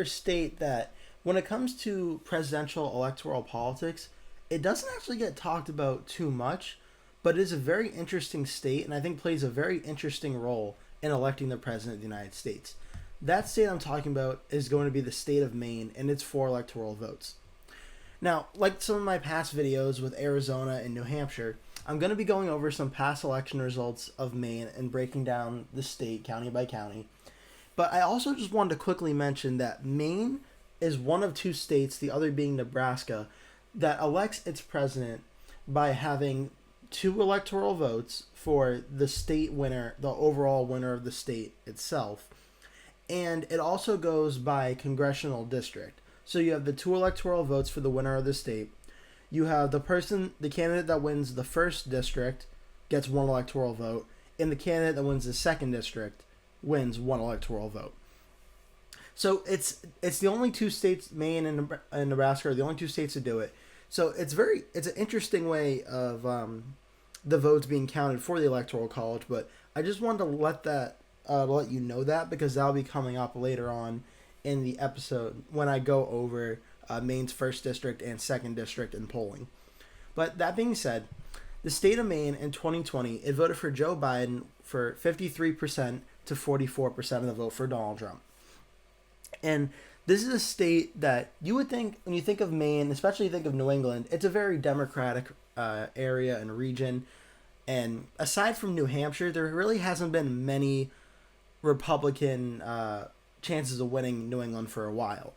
state that when it comes to presidential electoral politics, it doesn't actually get talked about too much, but it is a very interesting state and I think plays a very interesting role in electing the president of the United States. That state I'm talking about is going to be the state of Maine, and it's for electoral votes. Now, like some of my past videos with Arizona and New Hampshire, I'm going to be going over some past election results of Maine and breaking down the state county by county. But I also just wanted to quickly mention that Maine is one of two states, the other being Nebraska, that elects its president by having two electoral votes for the state winner, the overall winner of the state itself. And it also goes by congressional district. So you have the two electoral votes for the winner of the state. You have the candidate that wins the first district gets one electoral vote, and the candidate that wins the second district wins one electoral vote. So it's the only two states, Maine and Nebraska, are the only two states to do it. So it's an interesting way of the votes being counted for the electoral college. But I just wanted to let you know that, because that'll be coming up later on in the episode when I go over Maine's first district and second district in polling. But that being said, the state of Maine in 2020, it voted for Joe Biden for 53% to 44% of the vote for Donald Trump. And this is a state that you would think, when you think of Maine, especially you think of New England, it's a very Democratic area and region. And aside from New Hampshire, there really hasn't been many Republican chances of winning New England for a while.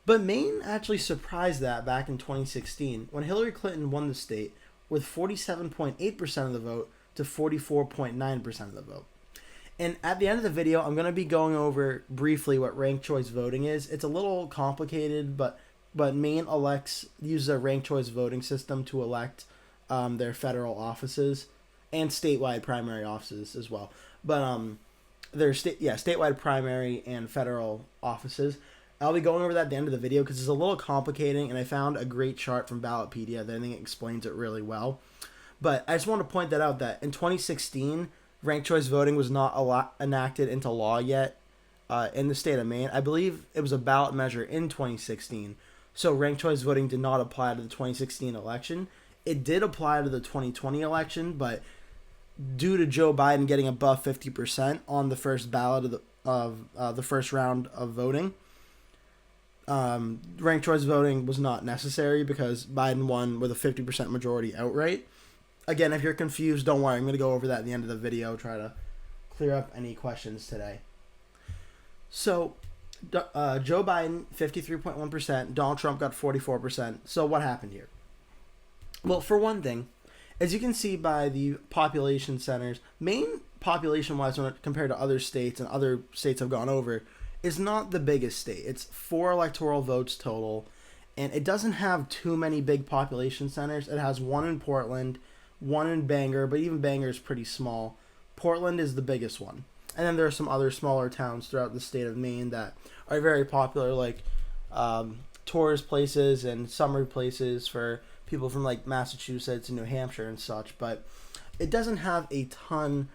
But Maine actually surprised that back in 2016 when Hillary Clinton won the state with 47.8% of the vote to 44.9% of the vote. And at the end of the video, I'm going to be going over briefly what ranked choice voting is. It's a little complicated, but Maine uses a ranked choice voting system to elect their federal offices and statewide primary offices as well. But there's statewide primary and federal offices. I'll be going over that at the end of the video because it's a little complicating, and I found a great chart from Ballotpedia that I think explains it really well. But I just want to point that out, that in 2016, ranked choice voting was not enacted into law yet in the state of Maine. I believe it was a ballot measure in 2016. So ranked choice voting did not apply to the 2016 election. It did apply to the 2020 election, but due to Joe Biden getting above 50% on the first ballot of the first round of voting, ranked choice voting was not necessary because Biden won with a 50% majority outright. Again, if you're confused, don't worry. I'm going to go over that at the end of the video, try to clear up any questions today. So, Joe Biden, 53.1%. Donald Trump got 44%. So what happened here? Well, for one thing, as you can see by the population centers, Maine, population-wise, when compared to other states and other states have gone over, is not the biggest state. It's 4 electoral votes total, and it doesn't have too many big population centers. It has one in Portland, one in Bangor, but even Bangor is pretty small. Portland is the biggest one. And then there are some other smaller towns throughout the state of Maine that are very popular, like tourist places and summer places for people from like Massachusetts and New Hampshire and such. But it doesn't have a ton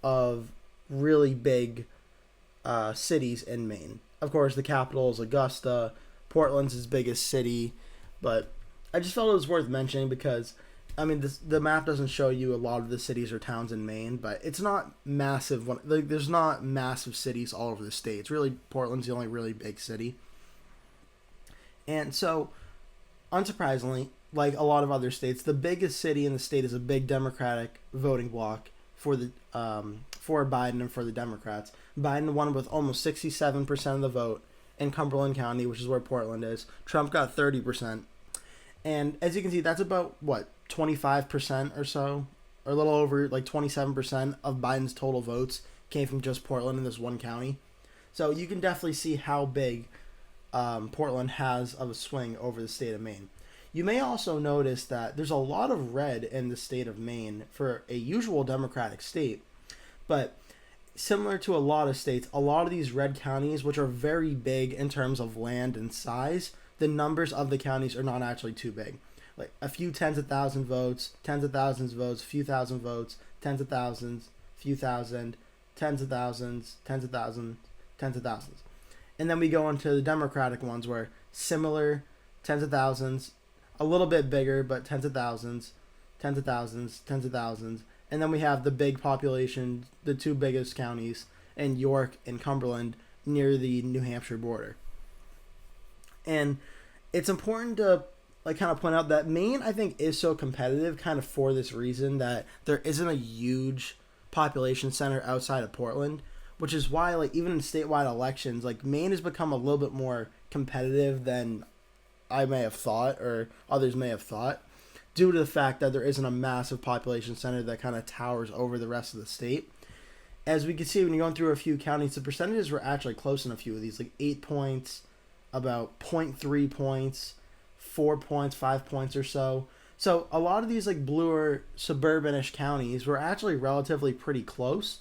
of really big cities in Maine. Of course, the capital is Augusta. Portland's its biggest city. But I just felt it was worth mentioning because the map doesn't show you a lot of the cities or towns in Maine, but it's not massive. There's not massive cities all over the state. It's really, Portland's the only really big city. And so, unsurprisingly, like a lot of other states, the biggest city in the state is a big Democratic voting bloc for Biden and for the Democrats. Biden won with almost 67% of the vote in Cumberland County, which is where Portland is. Trump got 30%. And as you can see, that's about, 25% or so, or a little over, 27% of Biden's total votes came from just Portland in this one county. So you can definitely see how big Portland has of a swing over the state of Maine. You may also notice that there's a lot of red in the state of Maine for a usual Democratic state, but similar to a lot of states, a lot of these red counties, which are very big in terms of land and size, the numbers of the counties are not actually too big. Like a few tens of thousand votes, tens of thousands of votes, few thousand votes, tens of thousands, few thousand, tens of thousands, tens of thousands, tens of thousands. And then we go into the Democratic ones where similar, tens of thousands, a little bit bigger, but tens of thousands, tens of thousands, tens of thousands. And then we have the big population, the two biggest counties, in York and Cumberland near the New Hampshire border. And it's important to like kind of point out that Maine, I think, is so competitive kind of for this reason that there isn't a huge population center outside of Portland, which is why like even in statewide elections, like Maine has become a little bit more competitive than I may have thought or others may have thought, due to the fact that there isn't a massive population center that kind of towers over the rest of the state. As we can see when you're going through a few counties, the percentages were actually close in a few of these, like 8 points, about 0.3 points, 4 points, 5 points or so. So a lot of these like bluer suburbanish counties were actually relatively pretty close,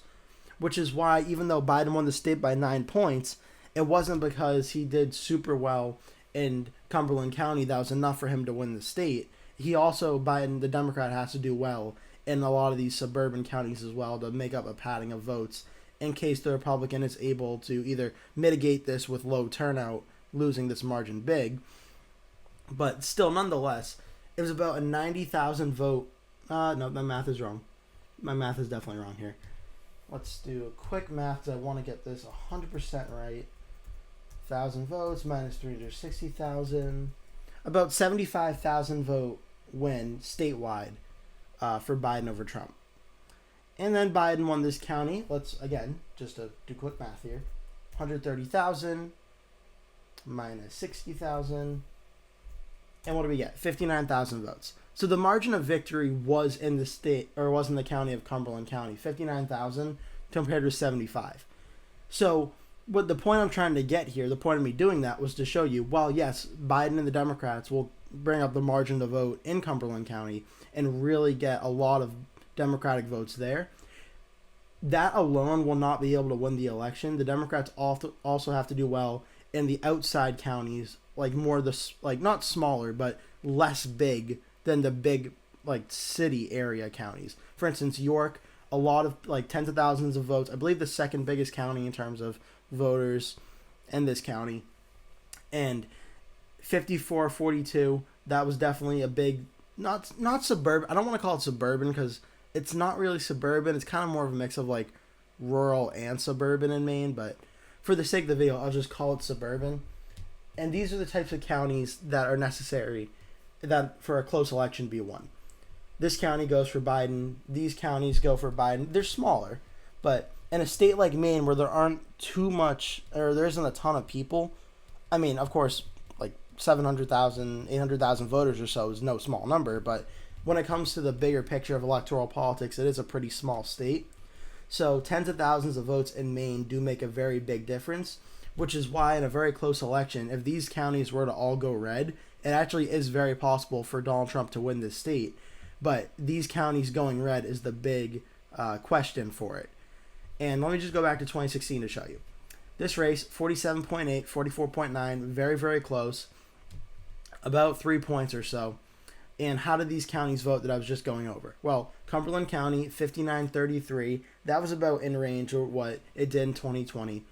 which is why even though Biden won the state by 9 points, it wasn't because he did super well in Cumberland County that was enough for him to win the state. He also, Biden, the Democrat, has to do well in a lot of these suburban counties as well to make up a padding of votes in case the Republican is able to either mitigate this with low turnout, losing this margin big. But still, nonetheless, it was about a 90,000 vote. No, my math is wrong. My math is definitely wrong here. Let's do a quick math. I want to get this 100% right. 1,000 votes minus 360,000. About 75,000 vote win statewide for Biden over Trump. And then Biden won this county. Let's, again, just to do quick math here. 130,000 minus 60,000. And what do we get? 59,000 votes. So the margin of victory was in the state, or was in the county of Cumberland County. 59,000 compared to 75. So what the point I'm trying to get here, the point of me doing that was to show you, while yes, Biden and the Democrats will bring up the margin to vote in Cumberland County and really get a lot of Democratic votes there, that alone will not be able to win the election. The Democrats also have to do well in the outside counties, like more like not smaller, but less big than the big like city area counties. For instance, York, a lot of like tens of thousands of votes. I believe the second biggest county in terms of voters in this county. And 54-42, that was definitely a big, not suburban. I don't want to call it suburban because it's not really suburban. It's kind of more of a mix of like rural and suburban in Maine, but for the sake of the video, I'll just call it suburban. And these are the types of counties that are necessary that for a close election be won. This county goes for Biden. These counties go for Biden. They're smaller, but in a state like Maine where there aren't too much, or there isn't a ton of people, I mean, of course, like 700,000, 800,000 voters or so is no small number, but when it comes to the bigger picture of electoral politics, it is a pretty small state. So tens of thousands of votes in Maine do make a very big difference, which is why in a very close election, if these counties were to all go red, it actually is very possible for Donald Trump to win this state. But these counties going red is the big question for it. And let me just go back to 2016 to show you. This race, 47.8, 44.9, very, very close. About 3 points or so. And how did these counties vote that I was just going over? Well, Cumberland County, 59-33. That was about in range of what it did in 2020.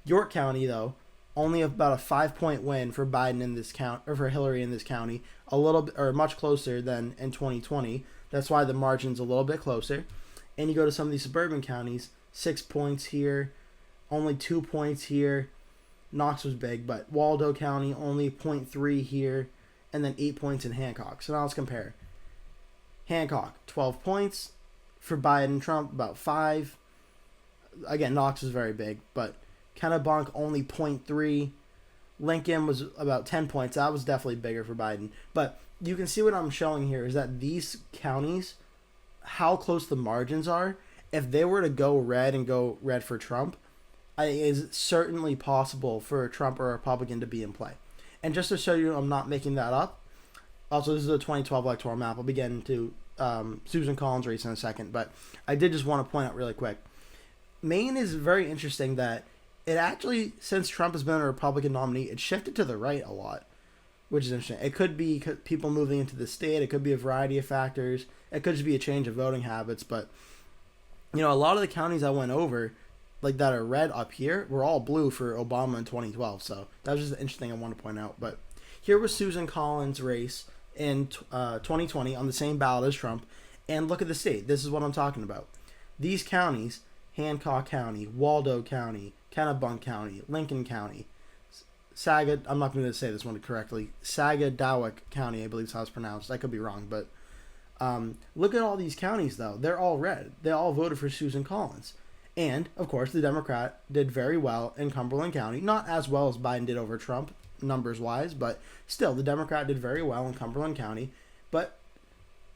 York County, though, only about a 5-point win for Biden in this count, or for Hillary in this county, a little bit, or much closer than in 2020. That's why the margin's a little bit closer. And you go to some of these suburban counties, 6 points here, only 2 points here. Knox was big, but Waldo County only 0.3 here, and then 8 points in Hancock. So now let's compare. Hancock, 12 points. For Biden, Trump, about 5. Again, Knox was very big, but Kennebunk only 0.3. Lincoln was about 10 points. That was definitely bigger for Biden. But you can see what I'm showing here is that these counties, how close the margins are, if they were to go red for Trump, it is certainly possible for a Trump or a Republican to be in play. And just to show you I'm not making that up, also this is a 2012 electoral map. I'll be getting to Susan Collins' race in a second, but I did just want to point out really quick. Maine is very interesting that it actually, since Trump has been a Republican nominee, it shifted to the right a lot, which is interesting. It could be people moving into the state. It could be a variety of factors. It could just be a change of voting habits. But, you know, a lot of the counties I went over, like that are red up here were all blue for Obama in 2012. So that was just interesting I want to point out. But here was Susan Collins' race in 2020 on the same ballot as Trump. And look at the state. This is what I'm talking about. These counties, Hancock County, Waldo County, Kennebunk County, Lincoln County, I'm not going to say this one correctly, Sagadawick County, I believe is how it's pronounced. I could be wrong, but look at all these counties, though. They're all red. They all voted for Susan Collins. And, of course, the Democrat did very well in Cumberland County. Not as well as Biden did over Trump, numbers-wise, but still, the Democrat did very well in Cumberland County. But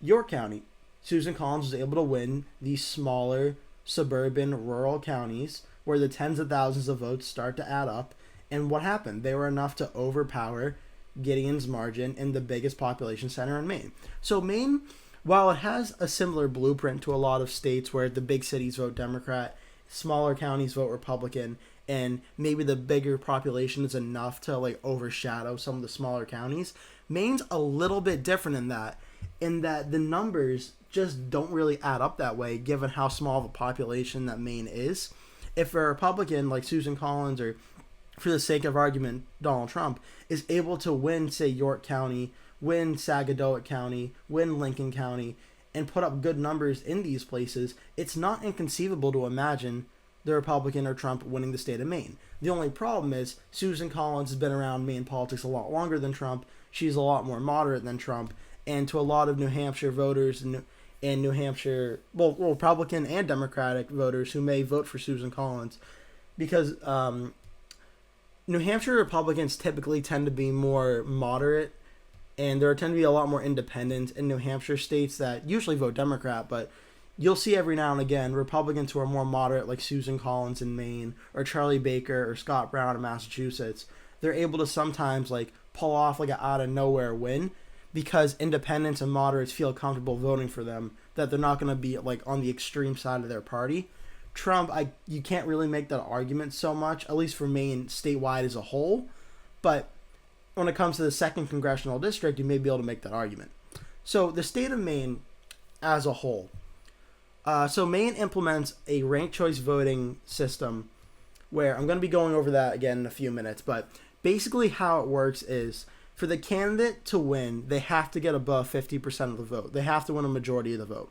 York County, Susan Collins was able to win these smaller, suburban, rural counties where the tens of thousands of votes start to add up. And what happened? They were enough to overpower Gideon's margin in the biggest population center in Maine. So Maine, while it has a similar blueprint to a lot of states where the big cities vote Democrat, smaller counties vote Republican, and maybe the bigger population is enough to like overshadow some of the smaller counties, Maine's a little bit different in that the numbers just don't really add up that way given how small of a population that Maine is. If a Republican like Susan Collins or, for the sake of argument, Donald Trump is able to win, say, York County, win Sagadawick County, win Lincoln County, and put up good numbers in these places, it's not inconceivable to imagine the Republican or Trump winning the state of Maine. The only problem is Susan Collins has been around Maine politics a lot longer than Trump. She's a lot more moderate than Trump. And to a lot of New Hampshire voters and New Hampshire, well, Republican and Democratic voters who may vote for Susan Collins, because New Hampshire Republicans typically tend to be more moderate, and there tend to be a lot more independent in New Hampshire states that usually vote Democrat, but you'll see every now and again Republicans who are more moderate, like Susan Collins in Maine, or Charlie Baker, or Scott Brown in Massachusetts. They're able to sometimes like pull off like an out of nowhere win because independents and moderates feel comfortable voting for them, that they're not going to be like on the extreme side of their party. Trump, you can't really make that argument so much, at least for Maine statewide as a whole. But when it comes to the 2nd Congressional District, you may be able to make that argument. So the state of Maine as a whole. So Maine implements a ranked choice voting system where I'm going to be going over that again in a few minutes. But basically how it works is for the candidate to win, they have to get above 50% of the vote. They have to win a majority of the vote.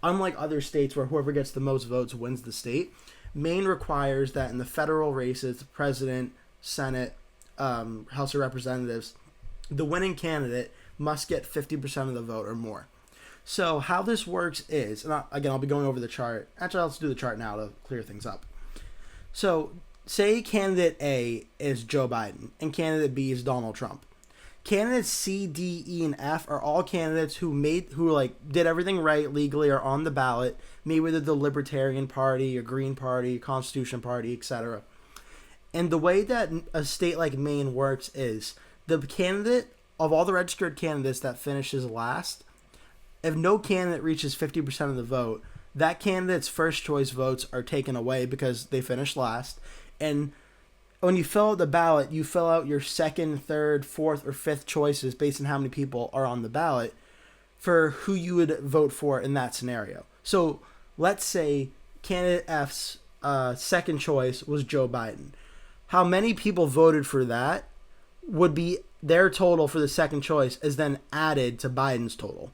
Unlike other states where whoever gets the most votes wins the state, Maine requires that in the federal races, president, Senate, House of Representatives, the winning candidate must get 50% of the vote or more. So how this works is, and I'll be going over the chart. Actually, let's do the chart now to clear things up. So say candidate A is Joe Biden and candidate B is Donald Trump. Candidates C, D, E, and F are all candidates who did everything right legally, are on the ballot, maybe with the Libertarian Party or Green Party, Constitution Party, etc. And the way that a state like Maine works is the candidate of all the registered candidates that finishes last, if no candidate reaches 50% of the vote, that candidate's first choice votes are taken away because they finished last. And when you fill out the ballot, you fill out your 2nd, 3rd, 4th, or 5th choices based on how many people are on the ballot for who you would vote for in that scenario. So let's say candidate F's 2nd choice was Joe Biden. How many people voted for that would be their total for the 2nd choice is then added to Biden's total.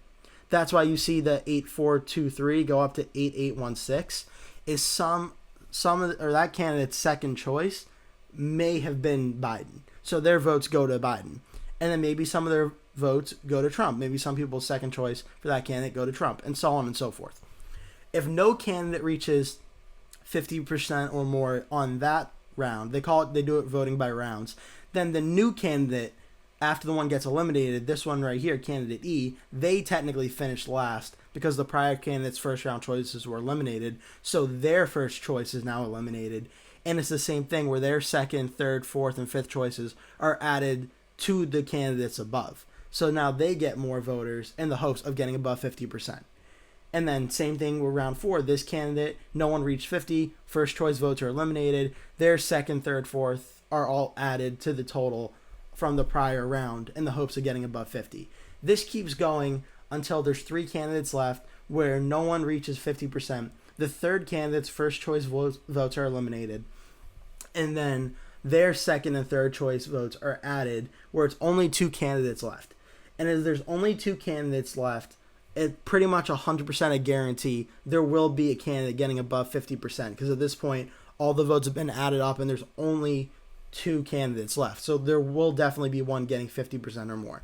That's why you see the 8423 go up to 8816 is some of that candidate's 2nd choice may have been Biden. So their votes go to Biden. And then maybe some of their votes go to Trump. Maybe some people's 2nd choice for that candidate go to Trump, and so on and so forth. If no candidate reaches 50% or more on that round, they do it voting by rounds, then the new candidate, after the one gets eliminated, this one right here, candidate E, they technically finished last because the prior candidate's first round choices were eliminated. So their first choice is now eliminated. And it's the same thing where their 2nd, 3rd, 4th, and 5th choices are added to the candidates above. So now they get more voters in the hopes of getting above 50%. And then same thing with round 4. This candidate, no one reached 50. First choice votes are eliminated. Their 2nd, 3rd, 4th are all added to the total from the prior round in the hopes of getting above 50. This keeps going until there's 3 candidates left where no one reaches 50%. The third candidate's first choice votes are eliminated, and then their second and third choice votes are added, where it's only two candidates left. And as there's only two candidates left, it's pretty much 100% a guarantee there will be a candidate getting above 50%, because at this point all the votes have been added up and there's only two candidates left. So there will definitely be one getting 50% or more.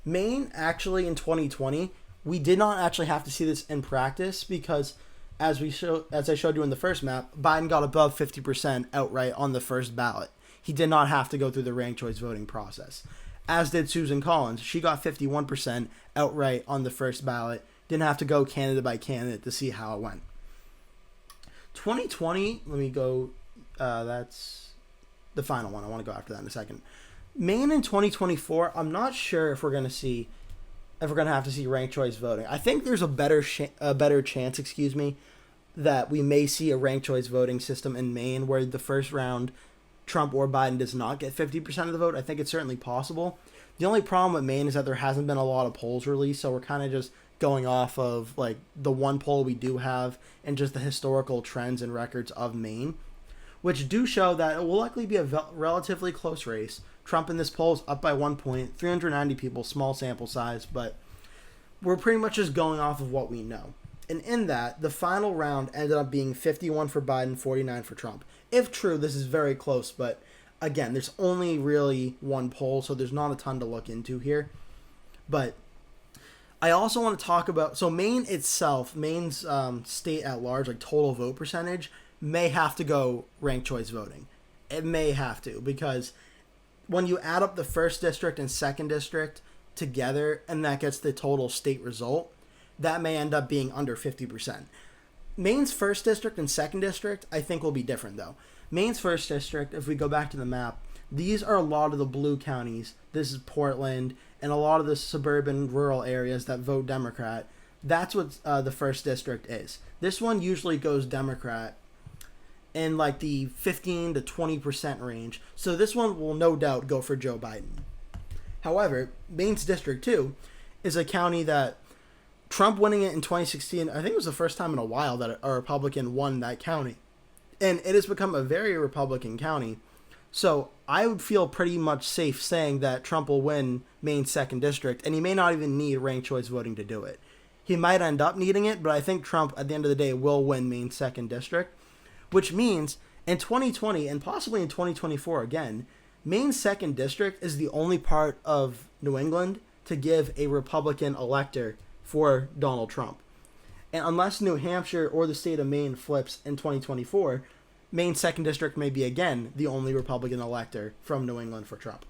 Maine, actually, in 2020, we did not actually have to see this in practice, because as I showed you in the first map, Biden got above 50% outright on the first ballot. He did not have to go through the ranked choice voting process. As did Susan Collins. She got 51% outright on the first ballot. Didn't have to go candidate by candidate to see how it went. 2020, let me go, that's the final one. I want to go after that in a second. Maine in 2024, I'm not sure if we're going to have to see ranked choice voting. I think there's a better chance, that we may see a ranked choice voting system in Maine, where the first round Trump or Biden does not get 50% of the vote. I think it's certainly possible. The only problem with Maine is that there hasn't been a lot of polls released, so we're kind of just going off of like the one poll we do have and just the historical trends and records of Maine, which do show that it will likely be a relatively close race. Trump in this poll is up by 1 point, 390 people, small sample size, but we're pretty much just going off of what we know. And in that, the final round ended up being 51 for Biden, 49 for Trump. If true, this is very close, but again, there's only really one poll, so there's not a ton to look into here. But I also want to talk about, so Maine itself, Maine's state at large, like total vote percentage, may have to go ranked choice voting. It may have to, because when you add up the first district and second district together, and that gets the total state result, that may end up being under 50%. Maine's first district and second district, I think, will be different, though. Maine's first district, if we go back to the map, these are a lot of the blue counties. This is Portland and a lot of the suburban rural areas that vote Democrat. That's what the first district is. This one usually goes Democrat in like the 15 to 20% range. So this one will no doubt go for Joe Biden. However, Maine's District 2 is a county that Trump winning it in 2016, I think it was the first time in a while that a Republican won that county. And it has become a very Republican county. So I would feel pretty much safe saying that Trump will win Maine's second district, and he may not even need ranked choice voting to do it. He might end up needing it, but I think Trump, at the end of the day, will win Maine's second district, which means in 2020 and possibly in 2024 again, Maine's second district is the only part of New England to give a Republican elector for Donald Trump. And unless New Hampshire or the state of Maine flips in 2024, Maine's second district may be again the only Republican elector from New England for Trump.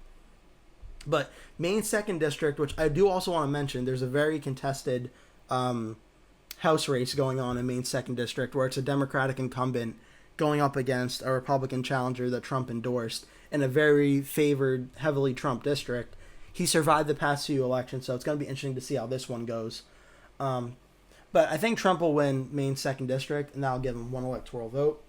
But Maine's second district, which I do also want to mention, there's a very contested House race going on in Maine's second district, where it's a Democratic incumbent going up against a Republican challenger that Trump endorsed in a very favored, heavily Trump district. He survived the past few elections, so it's going to be interesting to see how this one goes. But I think Trump will win Maine's second district, and that'll give him one electoral vote.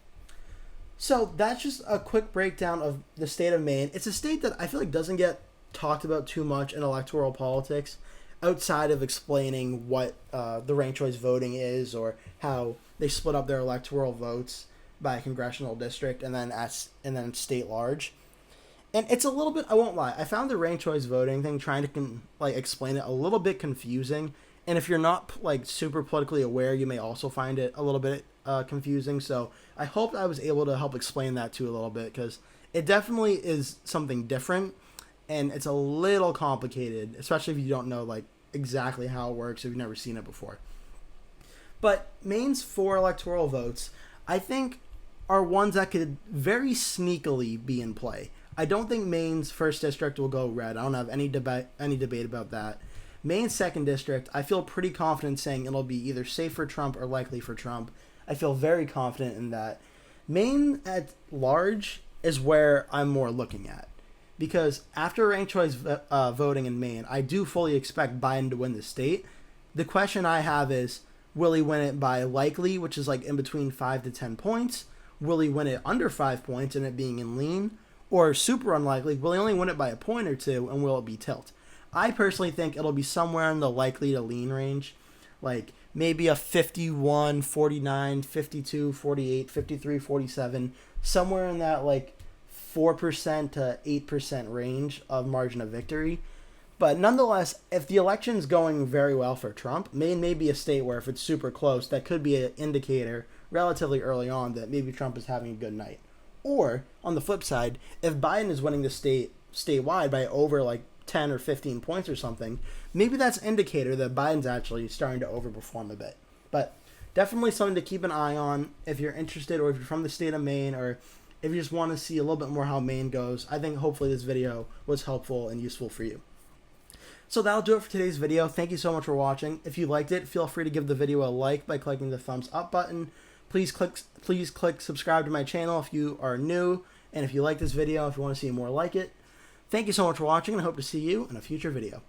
So that's just a quick breakdown of the state of Maine. It's a state that I feel like doesn't get talked about too much in electoral politics, outside of explaining what the ranked choice voting is, or how they split up their electoral votes by congressional district and then state large. And it's a little bit, I won't lie, I found the ranked choice voting thing, trying to explain it, a little bit confusing. And if you're not super politically aware, you may also find it a little bit confusing. So I hope I was able to help explain that too a little bit, because it definitely is something different, and it's a little complicated, especially if you don't know exactly how it works, if you've never seen it before. But Maine's 4 electoral votes, I think, are ones that could very sneakily be in play. I don't think Maine's first district will go red. I don't have any debate about that. Maine's second district, I feel pretty confident saying it'll be either safe for Trump or likely for Trump. I feel very confident in that. Maine at large is where I'm more looking at, because after ranked choice voting in Maine, I do fully expect Biden to win the state. The question I have is, will he win it by likely, which is in between 5 to 10 points? Will he win it under 5 points and it being in lean? Or super unlikely, will he only win it by a point or two, and will it be tilt? I personally think it'll be somewhere in the likely to lean range, maybe a 51, 49, 52, 48, 53, 47, somewhere in that like 4% to 8% range of margin of victory. But nonetheless, if the election's going very well for Trump, Maine may be a state where if it's super close, that could be an indicator relatively early on that maybe Trump is having a good night. Or on the flip side, if Biden is winning the state statewide by over like 10 or 15 points or something, maybe that's an indicator that Biden's actually starting to overperform a bit. But definitely something to keep an eye on if you're interested, or if you're from the state of Maine, or if you just want to see a little bit more how Maine goes. I think hopefully this video was helpful and useful for you. So that'll do it for today's video. Thank you so much for watching. If you liked it, feel free to give the video a like by clicking the thumbs up button. Please click subscribe to my channel if you are new, and if you like this video, if you want to see more like it. Thank you so much for watching, and I hope to see you in a future video.